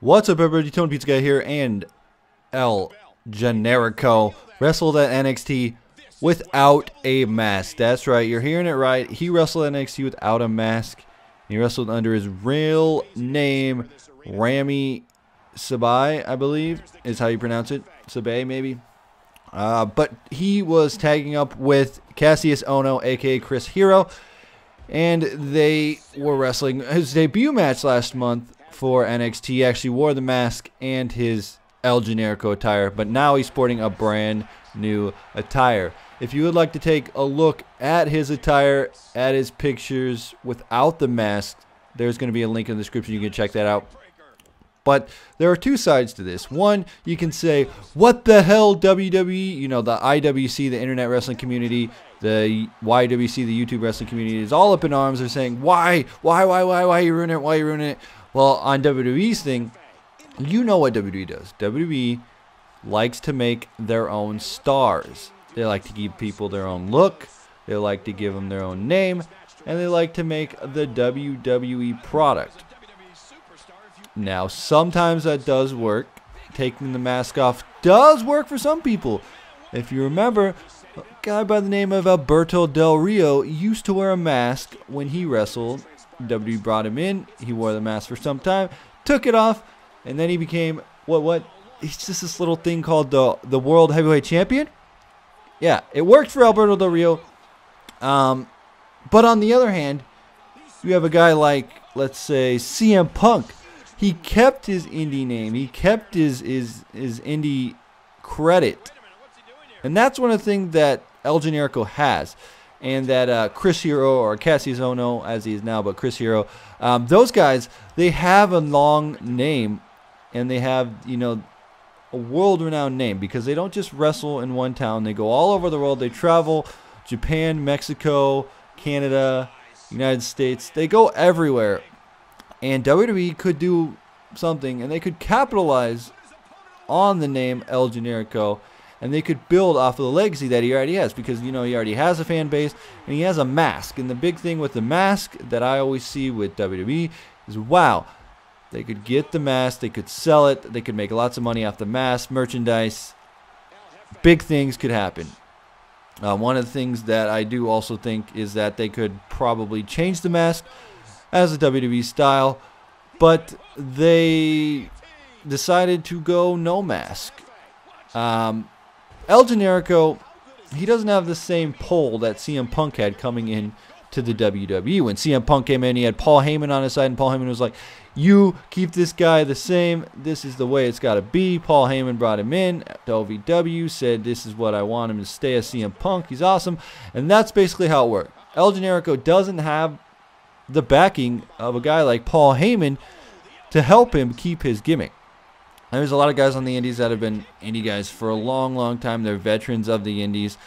What's up, everybody? Tone Pizza Guy here, and El Generico wrestled at NXT without a mask. That's right, you're hearing it right. He wrestled at NXT without a mask. He wrestled under his real name, Rami Sabai, I believe, is how you pronounce it. Sabai, maybe. But he was tagging up with Cassius Ohno, aka Chris Hero, and they were wrestling his debut match last month for NXT. He actually wore the mask and his El Generico attire, but now he's sporting a brand new attire. If you would like to take a look at his attire, at his pictures without the mask, there's going to be a link in the description. You can check that out. But there are two sides to this. One, you can say, what the hell, WWE? You know, the IWC, the Internet Wrestling Community, the YWC, the YouTube Wrestling Community, is all up in arms. They're saying, why you ruin it? Why you ruin it? Well, on WWE's thing, you know what WWE does. WWE likes to make their own stars. They like to give people their own look. They like to give them their own name. And they like to make the WWE product. Now, sometimes that does work. Taking the mask off does work for some people. If you remember, a guy by the name of Alberto Del Rio used to wear a mask when he wrestled. WWE brought him in. He wore the mask for some time, took it off, and then he became, what? It's just this little thing called the World Heavyweight Champion. Yeah, it worked for Alberto Del Rio. But on the other hand, you have a guy like, let's say, CM Punk. He kept his indie name. He kept his indie credit. And that's one of the things that El Generico has. And that Chris Hero, or Cassius Ohno, as he is now, but Chris Hero, those guys, they have a long name. And they have, you know, a world-renowned name. Because they don't just wrestle in one town. They go all over the world. They travel Japan, Mexico, Canada, United States. They go everywhere. And WWE could do something, and they could capitalize on the name El Generico, and they could build off of the legacy that he already has, because, you know, he already has a fan base, and he has a mask. And the big thing with the mask that I always see with WWE is, wow, they could get the mask, they could sell it, they could make lots of money off the mask, merchandise. Big things could happen. One of the things that I do also think is that they could probably change the mask as a WWE style, but they decided to go no mask. El Generico, he doesn't have the same pull that CM Punk had coming in to the WWE. When CM Punk came in, he had Paul Heyman on his side, and Paul Heyman was like, you keep this guy the same, this is the way it's got to be. Paul Heyman brought him in to OVW, said this is what I want him to stay as CM Punk, he's awesome, and that's basically how it worked. El Generico doesn't have the backing of a guy like Paul Heyman to help him keep his gimmick. There's a lot of guys on the indies that have been indie guys for a long time. They're veterans of the indies,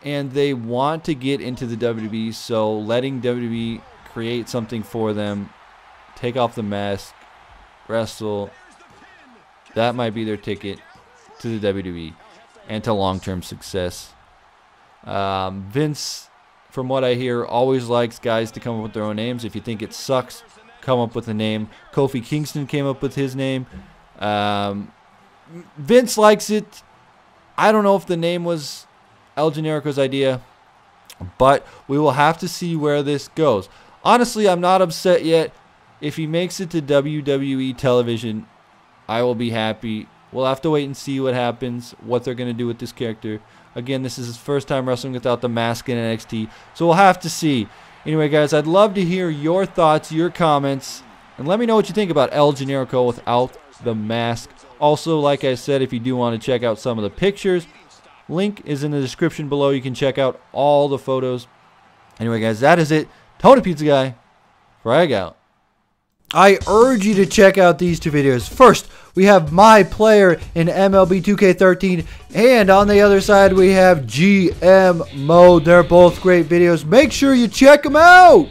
and they want to get into the WWE, so letting WWE create something for them, take off the mask, wrestle, that might be their ticket to the WWE and to long-term success. Vince, from what I hear, always likes guys to come up with their own names. If you think it sucks, come up with a name. Kofi Kingston came up with his name. Vince likes it. I don't know if the name was El Generico's idea, but we will have to see where this goes. Honestly, I'm not upset yet. If he makes it to WWE television, I will be happy. We'll have to wait and see what happens, what they're going to do with this character. Again, this is his first time wrestling without the mask in NXT, so we'll have to see. Anyway, guys, I'd love to hear your thoughts, your comments, and let me know what you think about El Generico without the mask. Also, like I said, if you do want to check out some of the pictures, link is in the description below. You can check out all the photos. Anyway, guys, that is it. Tony Pizza Guy, frag out. I urge you to check out these two videos. First, we have my player in MLB 2K13, and on the other side we have GM Mode. They're both great videos. Make sure you check them out.